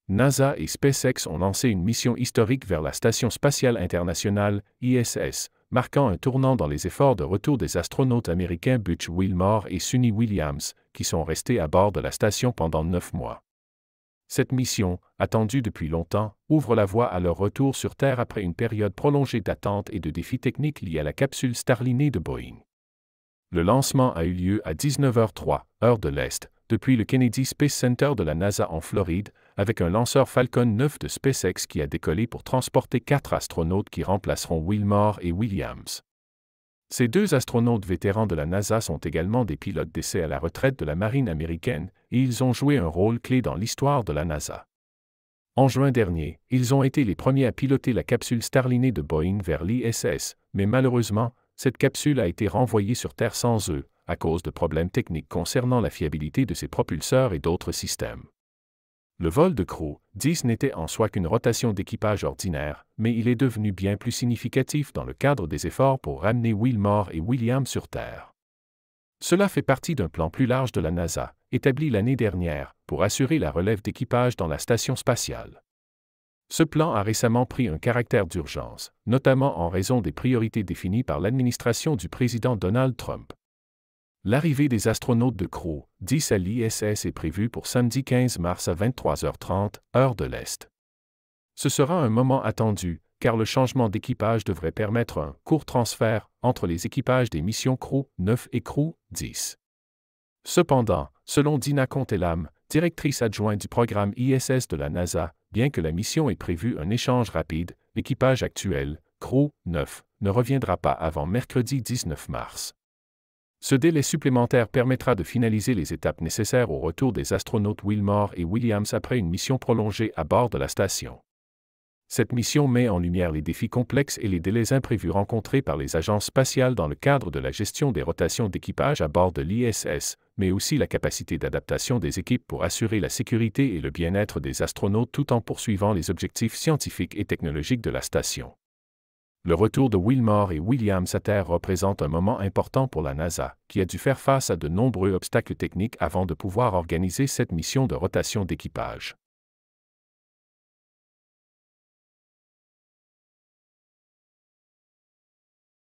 NASA et SpaceX ont lancé une mission historique vers la Station spatiale internationale, ISS, marquant un tournant dans les efforts de retour des astronautes américains Butch Wilmore et Suni Williams, qui sont restés à bord de la station pendant 9 mois. Cette mission, attendue depuis longtemps, ouvre la voie à leur retour sur Terre après une période prolongée d'attente et de défis techniques liés à la capsule Starliner de Boeing. Le lancement a eu lieu à 19h03, heure de l'Est, depuis le Kennedy Space Center de la NASA en Floride, avec un lanceur Falcon 9 de SpaceX qui a décollé pour transporter 4 astronautes qui remplaceront Wilmore et Williams. Ces 2 astronautes vétérans de la NASA sont également des pilotes d'essai à la retraite de la marine américaine, et ils ont joué un rôle clé dans l'histoire de la NASA. En juin dernier, ils ont été les premiers à piloter la capsule Starliner de Boeing vers l'ISS, mais malheureusement, cette capsule a été renvoyée sur Terre sans eux, à cause de problèmes techniques concernant la fiabilité de ses propulseurs et d'autres systèmes. Le vol de Crew 10 n'était en soi qu'une rotation d'équipage ordinaire, mais il est devenu bien plus significatif dans le cadre des efforts pour ramener Wilmore et Williams sur Terre. Cela fait partie d'un plan plus large de la NASA, établi l'année dernière, pour assurer la relève d'équipage dans la station spatiale. Ce plan a récemment pris un caractère d'urgence, notamment en raison des priorités définies par l'administration du président Donald Trump. L'arrivée des astronautes de Crew 10 à l'ISS est prévue pour samedi 15 mars à 23h30, heure de l'Est. Ce sera un moment attendu, car le changement d'équipage devrait permettre un court transfert entre les équipages des missions Crew 9 et Crew 10. Cependant, selon Dina Contelam, directrice adjointe du programme ISS de la NASA, bien que la mission ait prévu un échange rapide, l'équipage actuel, Crew 9, ne reviendra pas avant mercredi 19 mars. Ce délai supplémentaire permettra de finaliser les étapes nécessaires au retour des astronautes Wilmore et Williams après une mission prolongée à bord de la station. Cette mission met en lumière les défis complexes et les délais imprévus rencontrés par les agences spatiales dans le cadre de la gestion des rotations d'équipage à bord de l'ISS, mais aussi la capacité d'adaptation des équipes pour assurer la sécurité et le bien-être des astronautes tout en poursuivant les objectifs scientifiques et technologiques de la station. Le retour de Wilmore et Williams à Terre représente un moment important pour la NASA, qui a dû faire face à de nombreux obstacles techniques avant de pouvoir organiser cette mission de rotation d'équipage.